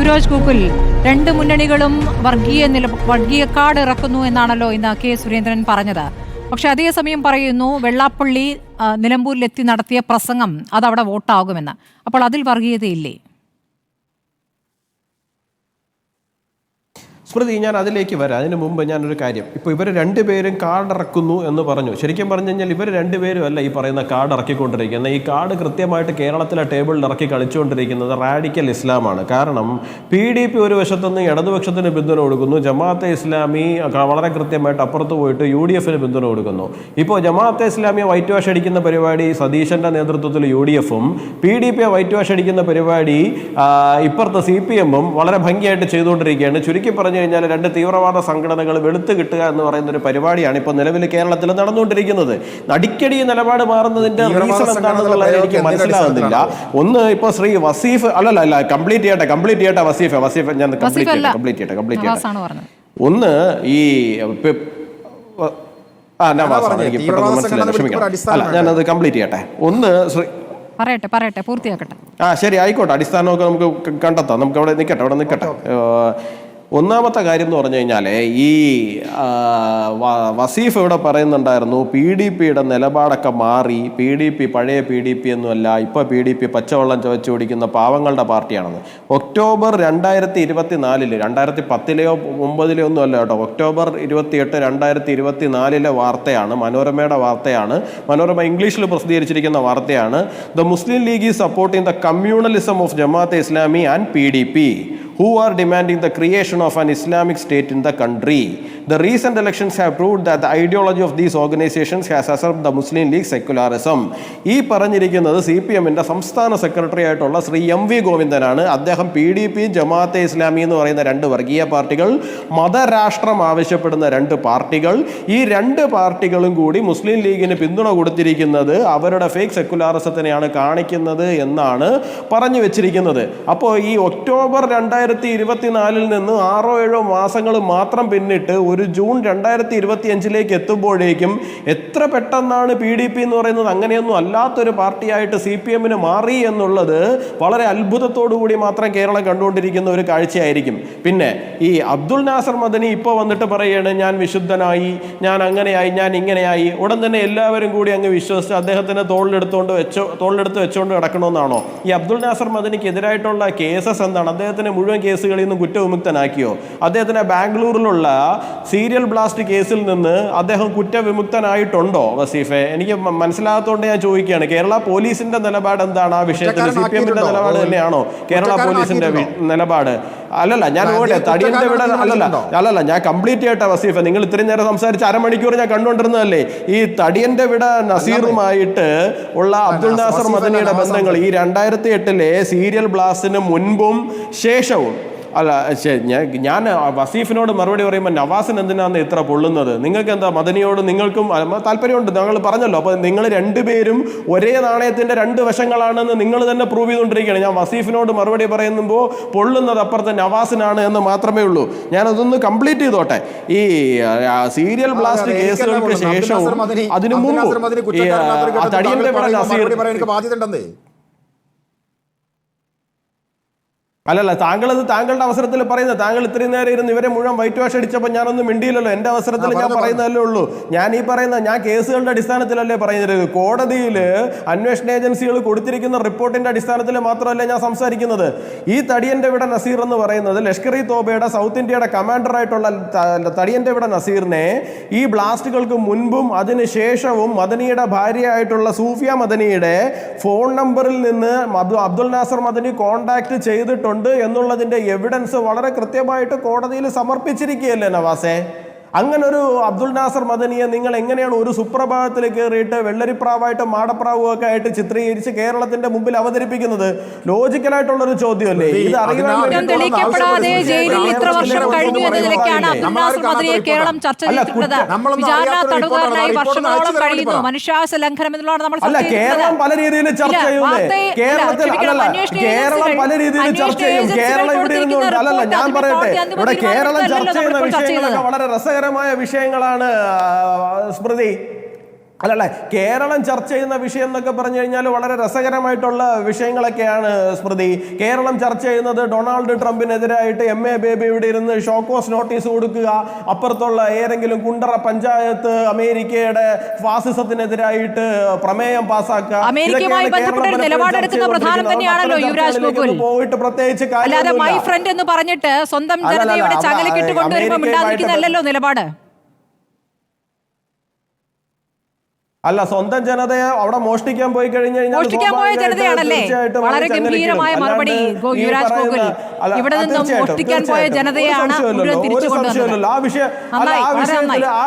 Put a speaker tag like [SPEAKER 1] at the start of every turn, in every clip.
[SPEAKER 1] Suroj Google രണ്ട് മുന്നണികളും വർഗീയ കാർഡ് ഇറക്കുന്നു എന്നാണല്ലോ ഇന്ന് കെ സുരേന്ദ്രൻ പറഞ്ഞത്. പക്ഷെ അതേസമയം പറയുന്നു വെള്ളാപ്പള്ളി നിലമ്പൂരിലെത്തി നടത്തിയ പ്രസംഗം അതവിടെ വോട്ടാകുമെന്ന്. അപ്പോൾ അതിൽ വർഗീയതയില്ലേ?
[SPEAKER 2] സ്മൃതി, ഞാൻ അതിലേക്ക് വരാം. അതിന് മുമ്പ് ഞാനൊരു കാര്യം, ഇപ്പോൾ ഇവർ രണ്ടുപേരും കാർഡ് ഇറക്കുന്നു എന്ന് പറഞ്ഞു. ശരിക്കും പറഞ്ഞു കഴിഞ്ഞാൽ ഇവർ രണ്ടുപേരും അല്ല ഈ പറയുന്ന കാർഡ് ഇറക്കിക്കൊണ്ടിരിക്കുന്നത്. ഈ കാർഡ് കൃത്യമായിട്ട് കേരളത്തിലെ ടേബിളിൽ ഇറക്കി കളിച്ചുകൊണ്ടിരിക്കുന്നത് റാഡിക്കൽ ഇസ്ലാമാണ്. കാരണം PDP ഒരു വശത്തുനിന്ന് ഇടതുപക്ഷത്തിന് പിന്തുണ കൊടുക്കുന്നു, ജമാഅത്തെ ഇസ്ലാമി വളരെ കൃത്യമായിട്ട് അപ്പുറത്ത് പോയിട്ട് UDFന് പിന്തുണ കൊടുക്കുന്നു. ഇപ്പോൾ ജമാഅത്തെ ഇസ്ലാമിയെ വൈറ്റ് വാഷ് അടിക്കുന്ന പരിപാടി സതീശൻ്റെ നേതൃത്വത്തിൽ UDFും, PDP വൈറ്റ് വാഷ് അടിക്കുന്ന പരിപാടി ഇപ്പുറത്ത് CPM-ഉം വളരെ ഭംഗിയായിട്ട് ചെയ്തുകൊണ്ടിരിക്കുകയാണ്. ചുരുക്കി പറഞ്ഞു കഴിഞ്ഞാൽ രണ്ട് തീവ്രവാദ സംഘടനകൾ വെളുത്ത് കിട്ടുക എന്ന് പറയുന്ന ഒരു പരിപാടിയാണ് ഇപ്പോൾ നിലവിൽ കേരളത്തിൽ നടന്നുകൊണ്ടിരിക്കുന്നത്. അടിക്കടി നിലപാട് മാറുന്നതിന്റെ റീസൺ എന്താണെന്നുള്ളത് എനിക്ക് മനസ്സിലാകുന്നില്ല. ഒന്ന്, ഇപ്പോൾ ശ്രീ വസീഫ് അല്ല കംപ്ലീറ്റ് ചെയ്യട്ടെ വസീഫ് ഞാൻ കംപ്ലീറ്റ് ചെയ്യട്ടെ. ഒന്ന്, ഈ ഞാനത് കംപ്ലീറ്റ് ചെയ്യട്ടെ. ഒന്ന്
[SPEAKER 1] പറയട്ടെ പൂർത്തിയാക്കട്ടെ.
[SPEAKER 2] ശരി, ആയിക്കോട്ടെ. അടിസ്ഥാനമൊക്കെ നമുക്ക് കണ്ടെത്താം. നമുക്ക് അവിടെ നിൽക്കട്ടെ. ഒന്നാമത്തെ കാര്യം എന്ന് പറഞ്ഞു കഴിഞ്ഞാൽ ഈ വസീഫ് ഇവിടെ പറയുന്നുണ്ടായിരുന്നു PDPയുടെ നിലപാടൊക്കെ മാറി, പഴയ PDP ഒന്നുമല്ല, ഇപ്പോൾ PDP പച്ചവെള്ളം ചവച്ചു കുടിക്കുന്ന പാവങ്ങളുടെ പാർട്ടിയാണെന്ന്. ഒക്ടോബർ 2024 2010-ലോ 2009-ലോ ഒന്നും അല്ല കേട്ടോ, ഒക്ടോബർ 28 2024 വാർത്തയാണ്, മനോരമയുടെ വാർത്തയാണ്. മനോരമ ഇംഗ്ലീഷിൽ പ്രസിദ്ധീകരിച്ചിരിക്കുന്ന വാർത്തയാണ്. The Muslim League is supporting the communalism of Jamaat-e Islami and PDP who are demanding the creation of an Islamic state in the country. The recent elections have proved that the ideology of these organizations has usurped the Muslim League secularism. ഈ പറഞ്ഞിരിക്കുന്നത് CPM-ന്റെ സംസ്ഥാന secretary ആയിട്ടുള്ള Shri MV ഗോവിന്ദനാണ്. അദ്ദേഹം PDP, Jamaat-e Islami എന്ന് പറയുന്ന രണ്ട് വർഗീയ പാർട്ടികൾ, മതരാഷ്ട്രം ആവശ്യപ്പെടുന്ന രണ്ട് പാർട്ടികൾ, ഈ രണ്ട് പാർട്ടികളും കൂടി മുസ്ലിം ലീഗിന് പിന്തുണ കൊടുത്തിരിക്കുന്നത് അവരുടെ ഫേക്ക് സെക്കുലാറിസത്തിനെയാണ് കാണിക്കുന്നത് എന്നാണ് പറഞ്ഞു വെച്ചിരിക്കുന്നത്. അപ്പോൾ ഈ ഒക്ടോബർ 2024 നിന്ന് 6-7 മാസങ്ങൾ മാത്രം പിന്നിട്ട് ഒരു ജൂൺ 2025 എത്തുമ്പോഴേക്കും എത്ര പെട്ടെന്നാണ് PDP എന്ന് പറയുന്നത് അങ്ങനെയൊന്നും അല്ലാത്തൊരു പാർട്ടിയായിട്ട് CPM-ന് മാറി എന്നുള്ളത് വളരെ അത്ഭുതത്തോടു കൂടി മാത്രം കേരളം കണ്ടുകൊണ്ടിരിക്കുന്ന ഒരു കാഴ്ചയായിരിക്കും. പിന്നെ ഈ അബ്ദുൾ നാസർ മദനി ഇപ്പോൾ വന്നിട്ട് പറയുകയാണ്, ഞാൻ വിശുദ്ധനായി, ഞാൻ അങ്ങനെയായി, ഞാൻ ഇങ്ങനെയായി. ഉടൻ തന്നെ എല്ലാവരും കൂടി അങ്ങ് വിശ്വസിച്ച് അദ്ദേഹത്തിന് തോളിലെടുത്ത് വെച്ചുകൊണ്ട് കിടക്കണമെന്നാണോ? ഈ അബ്ദുൾ നാസർ മദനിക്ക് എതിരായിട്ടുള്ള കേസസ് എന്താണ്? അദ്ദേഹത്തിന് മുഴുവൻ കേസുകളിൽ നിന്നും കുറ്റവിമുക്തനാക്കിയോ? അദ്ദേഹത്തിന് ബാംഗ്ലൂരിലുള്ള സീരിയൽ ബ്ലാസ്റ്റ് കേസിൽ നിന്ന് അദ്ദേഹം കുറ്റവിമുക്തനായിട്ടുണ്ടോ വസീഫെ? എനിക്ക് മനസ്സിലാകാത്തതുകൊണ്ട് ഞാൻ ചോദിക്കുകയാണ്. കേരള പോലീസിന്റെ നിലപാട് എന്താണ് ആ വിഷയത്തിൽ? CPM-ന്റെ നിലപാട് തന്നെയാണോ കേരള പോലീസിന്റെ നിലപാട്? അല്ലല്ല, ഞാൻ തടിയന്റെ വിട അല്ലല്ല ഞാൻ കംപ്ലീറ്റ് ചെയ്യട്ടെ വസീഫെ. നിങ്ങൾ ഇത്രയും നേരം സംസാരിച്ച് അരമണിക്കൂർ ഞാൻ കണ്ടുകൊണ്ടിരുന്നതല്ലേ. ഈ തടിയന്റെ വിട നസീറുമായിട്ട് ഉള്ള അബ്ദുൾ നാസർ മദനിയുടെ ബന്ധങ്ങൾ ഈ 2008 സീരിയൽ ബ്ലാസ്റ്റിന് മുൻപും ശേഷവും അല്ല. ഞാൻ വസീഫിനോട് മറുപടി പറയുമ്പോൾ നവാസിന് എന്തിനാണ് ഇത്ര പൊള്ളുന്നത്? നിങ്ങൾക്ക് എന്താ മദനിയോട് നിങ്ങൾക്കും താല്പര്യമുണ്ട്, ഞങ്ങൾ പറഞ്ഞല്ലോ. അപ്പോൾ നിങ്ങൾ രണ്ടുപേരും ഒരേ നാണയത്തിൻ്റെ രണ്ട് വശങ്ങളാണെന്ന് നിങ്ങൾ തന്നെ പ്രൂവ് ചെയ്തുകൊണ്ടിരിക്കുകയാണ്. ഞാൻ വസീഫിനോട് മറുപടി പറയുമ്പോൾ പൊള്ളുന്നത് അപ്പുറത്തെ നവാസിനാണ് എന്ന് മാത്രമേ ഉള്ളൂ. ഞാനതൊന്ന് കംപ്ലീറ്റ് ചെയ്തോട്ടെ. ഈ സീരിയൽ ബ്ലാസ്റ്റ് കേസുകൾക്ക് ശേഷവും അതിനു മുമ്പ് തടിയന്റെ ഇവിടെ നസീർ അല്ലല്ല, താങ്കളത് താങ്കളുടെ അവസരത്തിൽ പറയുന്നത്. താങ്കൾ ഇത്രയും നേരം ഇരുന്ന് ഇവരെ മുഴുവൻ വൈറ്റ് വാഷ് അടിച്ചപ്പോൾ ഞാനൊന്നും മിണ്ടിയില്ലല്ലോ. എൻ്റെ അവസരത്തിൽ ഞാൻ പറയുന്നതല്ലേ ഉള്ളൂ. ഞാൻ കേസുകളുടെ അടിസ്ഥാനത്തിലല്ലേ പറയുന്നത്. കോടതിയിൽ അന്വേഷണ ഏജൻസികൾ കൊടുത്തിരിക്കുന്ന റിപ്പോർട്ടിന്റെ അടിസ്ഥാനത്തിൽ മാത്രമല്ല ഞാൻ സംസാരിക്കുന്നത്. ഈ തടിയന്റെ ഇവിടെ നസീർ എന്ന് പറയുന്നത് ലഷ്കർ-ഇ തോബയുടെ സൗത്ത് ഇന്ത്യയുടെ കമാൻഡറായിട്ടുള്ള തടിയന്റെ ഇവിടെ നസീറിനെ ഈ ബ്ലാസ്റ്റുകൾക്ക് മുൻപും അതിനുശേഷവും മദനിയുടെ ഭാര്യയായിട്ടുള്ള സൂഫിയ മദനിയുടെ ഫോൺ നമ്പറിൽ നിന്ന് അബ്ദുൾ നാസർ മദനി കോണ്ടാക്ട് ചെയ്തിട്ടുണ്ട് എന്നുള്ളതിന്റെ എവിഡൻസ് വളരെ കൃത്യമായിട്ട് കോടതിയിൽ സമർപ്പിച്ചിരിക്കുകയല്ലേ നവാസെ? അങ്ങനൊരു അബ്ദുൾ നാസർ മദനിയെ നിങ്ങൾ എങ്ങനെയാണ് ഒരു സുപ്രഭാതത്തിൽ കയറിയിട്ട് വെള്ളരിപ്രാവായിട്ട് മാടപ്രാവും ഒക്കെ ആയിട്ട് ചിത്രീകരിച്ച് കേരളത്തിന്റെ മുമ്പിൽ അവതരിപ്പിക്കുന്നത്? ലോജിക്കലായിട്ടുള്ളൊരു ചോദ്യമല്ലേ ഇത്?
[SPEAKER 1] അല്ല,
[SPEAKER 2] കേരളം പല രീതിയിൽ ചർച്ച ചെയ്യുന്നേ. കേരളം പല രീതിയിൽ ചർച്ച ചെയ്യും. കേരളം ഇവിടെ ഇരുന്നുകൊണ്ട് അല്ലല്ല, ഞാൻ പറയട്ടെ, ഇവിടെ കേരളം ചർച്ച ചെയ്യുന്ന വിഷയങ്ങളൊക്കെ വളരെ രസകരമായ വിഷയങ്ങളാണ് സ്മൃതി. അല്ലല്ലേ, കേരളം ചർച്ച ചെയ്യുന്ന വിഷയം എന്നൊക്കെ പറഞ്ഞു കഴിഞ്ഞാൽ വളരെ രസകരമായിട്ടുള്ള വിഷയങ്ങളൊക്കെയാണ് സ്മൃതി. കേരളം ചർച്ച ചെയ്യുന്നത് ഡൊണാൾഡ് ട്രംപിനെതിരായിട്ട് MA ബേബി ഇവിടെ ഇരുന്ന് ഷോക്കോസ് നോട്ടീസ് കൊടുക്കുക, അപ്പുറത്തുള്ള ഏതെങ്കിലും കുണ്ടറ പഞ്ചായത്ത് അമേരിക്കയുടെ ഫാസിസത്തിനെതിരായിട്ട് പ്രമേയം പാസ്സാക്കുക.
[SPEAKER 1] അമേരിക്കയുമായി ബന്ധപ്പെട്ട നിലപാടെടുക്കുന്ന പ്രധാനം തന്നെയാണല്ലോ യുവരാജ് ഗോകുൽ.
[SPEAKER 2] പോയിട്ട് പ്രത്യേകിച്ച്
[SPEAKER 1] അല്ലാതെ മൈ ഫ്രണ്ട് എന്ന് പറഞ്ഞിട്ട് സ്വന്തം ജനതയുടെ ചങ്ങലക്കിട്ട് കൊണ്ടുവരുമ്പോൾ മിണ്ടാതിരിക്കുന്നതല്ലോ നിലപാട്.
[SPEAKER 2] അല്ല, സ്വന്തം ജനതയെ അവിടെ മോഷ്ടിക്കാൻ പോയി കഴിഞ്ഞു കഴിഞ്ഞാൽ
[SPEAKER 1] വളരെ ഗംഭീരമായ മറുപടി യുവരാജ് ഗോകുൽ. ഇവിടെ നിന്നും മോഷ്ടിക്കാൻ പോയ ജനതയാണ്
[SPEAKER 2] ആ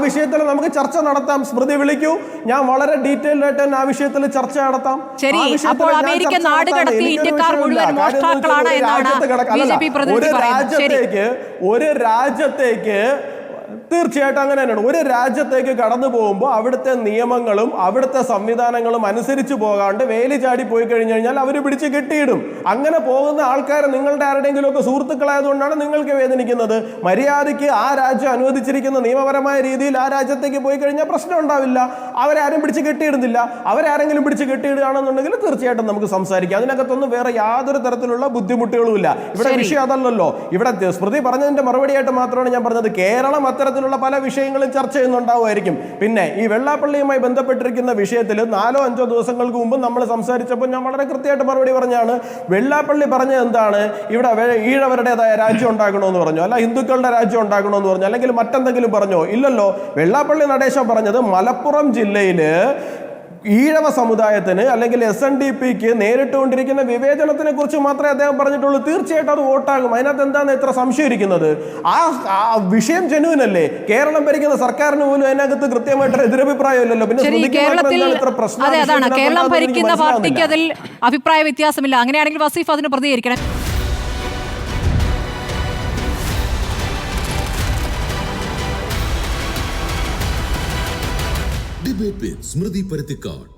[SPEAKER 2] വിഷയത്തിൽ നമുക്ക് ചർച്ച നടത്താം. സ്മൃതി വിളിക്കൂ, ഞാൻ വളരെ ഡീറ്റെയിൽഡ് ആയിട്ട് തന്നെ ആ വിഷയത്തിൽ ചർച്ച നടത്താം.
[SPEAKER 1] ശരി, അപ്പോൾ അമേരിക്ക നാട് കടത്തി ഇന്ത്യക്കാർ മുഴുവൻ മോഷ്ടാക്കളാണ് എന്നാണ് BJP പ്രതിനിധി പറയുന്നത്.
[SPEAKER 2] ഒരു രാജ്യത്തേക്ക് തീർച്ചയായിട്ടും അങ്ങനെ തന്നെയാണ്. ഒരു രാജ്യത്തേക്ക് കടന്നു പോകുമ്പോൾ അവിടുത്തെ നിയമങ്ങളും അവിടുത്തെ സംവിധാനങ്ങളും അനുസരിച്ച് പോകാണ്ട് വേലി ചാടി പോയി കഴിഞ്ഞു കഴിഞ്ഞാൽ അവർ പിടിച്ച് കെട്ടിയിടും. അങ്ങനെ പോകുന്ന ആൾക്കാർ നിങ്ങളുടെ ആരുടെയെങ്കിലും ഒക്കെ സുഹൃത്തുക്കളായതുകൊണ്ടാണ് നിങ്ങൾക്ക് വേദനിക്കുന്നത്. മര്യാദയ്ക്ക് ആ രാജ്യം അനുവദിച്ചിരിക്കുന്ന നിയമപരമായ രീതിയിൽ ആ രാജ്യത്തേക്ക് പോയി കഴിഞ്ഞാൽ പ്രശ്നം ഉണ്ടാവില്ല. അവരാരും പിടിച്ച് കെട്ടിയിടുന്നില്ല. അവരാരെങ്കിലും പിടിച്ച് കെട്ടിയിടുകയാണെന്നുണ്ടെങ്കിൽ തീർച്ചയായിട്ടും നമുക്ക് സംസാരിക്കാം. അതിനകത്തൊന്നും വേറെ യാതൊരു തരത്തിലുള്ള ബുദ്ധിമുട്ടുകളുമില്ല. ഇവിടെ വിഷയം അതല്ലല്ലോ. ഇവിടെ സ്മൃതി പറഞ്ഞതിന്റെ മറുപടിയായിട്ട് മാത്രമാണ് ഞാൻ പറഞ്ഞത്. കേരളം അത്തരത്തിലുള്ള പല വിഷയങ്ങളും ചർച്ച ചെയ്യുന്നുണ്ടാവുമായിരിക്കും. പിന്നെ ഈ വെള്ളാപ്പള്ളിയുമായി ബന്ധപ്പെട്ടിരിക്കുന്ന വിഷയത്തിൽ 4-5 ദിവസങ്ങൾക്ക് മുമ്പ് നമ്മൾ സംസാരിച്ചപ്പോൾ ഞാൻ വളരെ കൃത്യമായിട്ട് മറുപടി പറഞ്ഞാണ്. വെള്ളാപ്പള്ളി പറഞ്ഞത് എന്താണ്? ഇവിടെ ഈഴവരുടേതായ രാജ്യം ഉണ്ടാക്കണമെന്ന് പറഞ്ഞു, അല്ല ഹിന്ദുക്കളുടെ രാജ്യം ഉണ്ടാക്കണമെന്ന് പറഞ്ഞു, അല്ലെങ്കിൽ മറ്റെന്തെങ്കിലും പറഞ്ഞോ? ഇല്ലല്ലോ. വെള്ളാപ്പള്ളി നടേശൻ പറഞ്ഞത് മലപ്പുറം ജില്ലയില് ഈഴവ സമുദായത്തിന് അല്ലെങ്കിൽ SNDPക്ക് നേരിട്ടുകൊണ്ടിരിക്കുന്ന വിവേചനത്തിനെ കുറിച്ച് മാത്രമേ അദ്ദേഹം പറഞ്ഞിട്ടുള്ളൂ. തീർച്ചയായിട്ടും അത് വോട്ടാകും. അതിനകത്ത് എന്താണ് ഇത്ര സംശയം ഇരിക്കുന്നത്? ആ വിഷയം ജനുവിൻ അല്ലേ? കേരളം ഭരിക്കുന്ന സർക്കാരിന് പോലും അതിനകത്ത് കൃത്യമായിട്ട് എതിരഭിപ്രായം ഇല്ലല്ലോ. പിന്നെ
[SPEAKER 1] കേരളം ഭരിക്കുന്ന പാർട്ടിക്ക് അതിൽ അഭിപ്രായ വ്യത്യാസമില്ല. അങ്ങനെയാണെങ്കിൽ വസീഫ് അതിന് പ്രതികരിക്കണം.
[SPEAKER 3] Debate with Smruthi Paruthikad.